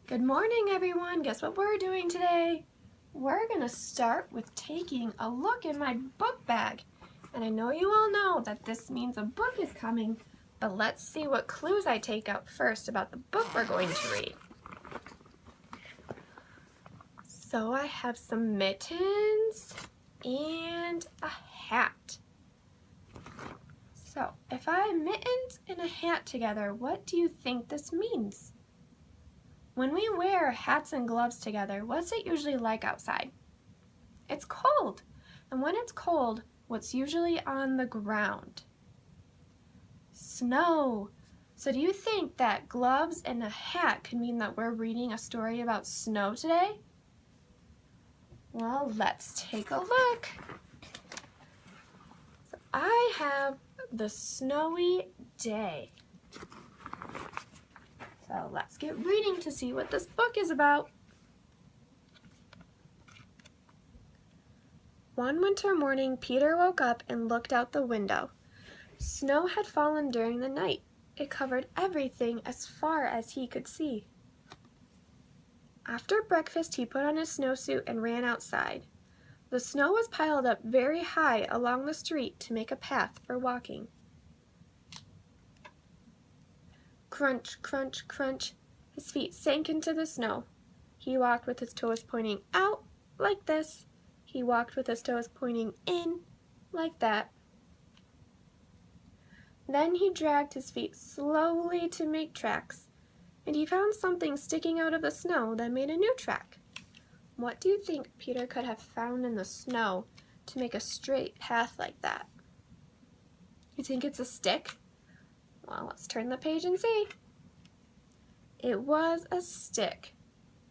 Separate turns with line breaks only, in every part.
Good morning, everyone. Guess what we're doing today? We're going to start with taking a look in my book bag. And I know you all know that this means a book is coming, but let's see what clues I take out first about the book we're going to read. So I have some mittens and a hat. So if I have mittens and a hat together, what do you think this means? When we wear hats and gloves together, what's it usually like outside? It's cold. And when it's cold, what's usually on the ground? Snow. So do you think that gloves and a hat could mean that we're reading a story about snow today? Well, let's take a look. So I have the snowy day. So let's get reading to see what this book is about. One winter morning, Peter woke up and looked out the window. Snow had fallen during the night. It covered everything as far as he could see. After breakfast, he put on his snowsuit and ran outside. The snow was piled up very high along the street to make a path for walking. Crunch, crunch, crunch. His feet sank into the snow. He walked with his toes pointing out, like this. He walked with his toes pointing in, like that. Then he dragged his feet slowly to make tracks, and he found something sticking out of the snow that made a new track. What do you think Peter could have found in the snow to make a straight path like that? You think it's a stick? Well, let's turn the page and see. It was a stick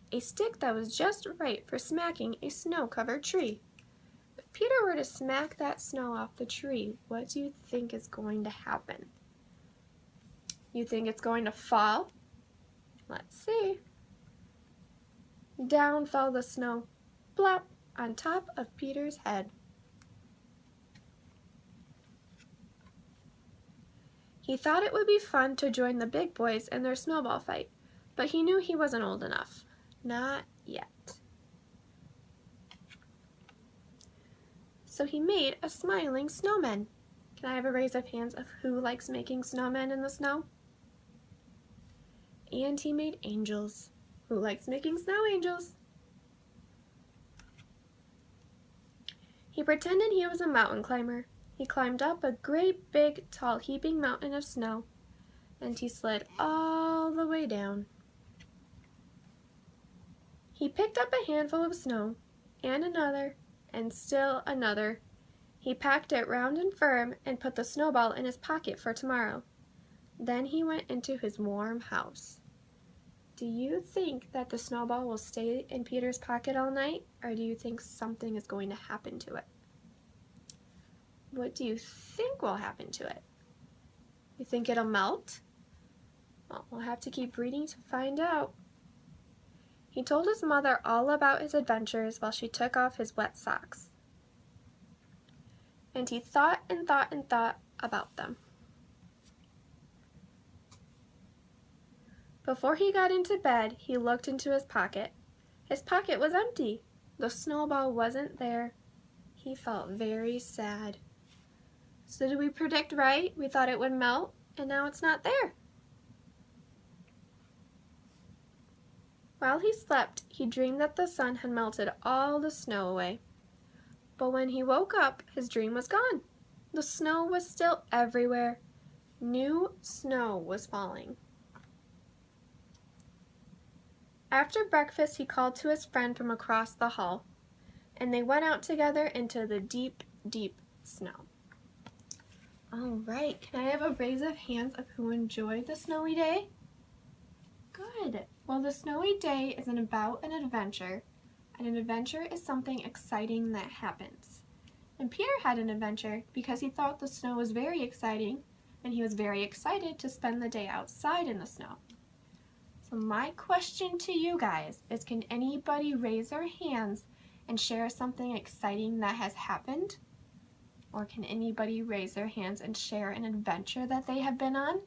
that was just right for smacking a snow-covered tree. If Peter were to smack that snow off the tree, what do you think is going to happen? You think it's going to fall? Let's see. Down fell the snow, plop, on top of Peter's head. He thought it would be fun to join the big boys in their snowball fight, but he knew he wasn't old enough. Not yet. So he made a smiling snowman. Can I have a raise of hands of who likes making snowmen in the snow? And he made angels. Who likes making snow angels? He pretended he was a mountain climber. He climbed up a great big, tall, heaping mountain of snow, and he slid all the way down. He picked up a handful of snow, and another, and still another. He packed it round and firm and put the snowball in his pocket for tomorrow. Then he went into his warm house. Do you think that the snowball will stay in Peter's pocket all night, or do you think something is going to happen to it? What do you think will happen to it? You think it'll melt? Well, we'll have to keep reading to find out. He told his mother all about his adventures while she took off his wet socks. And he thought and thought and thought about them. Before he got into bed, he looked into his pocket. His pocket was empty. The snowball wasn't there. He felt very sad. So did we predict right? We thought it would melt, and now it's not there. While he slept, he dreamed that the sun had melted all the snow away. But when he woke up, his dream was gone. The snow was still everywhere. New snow was falling. After breakfast, he called to his friend from across the hall, and they went out together into the deep, deep snow. All right, can I have a raise of hands of who enjoyed the snowy day? Good. Well, the snowy day is about an adventure, and an adventure is something exciting that happens. And Peter had an adventure because he thought the snow was very exciting, and he was very excited to spend the day outside in the snow. So my question to you guys is, can anybody raise their hands and share something exciting that has happened? Or can anybody raise their hands and share an adventure that they have been on?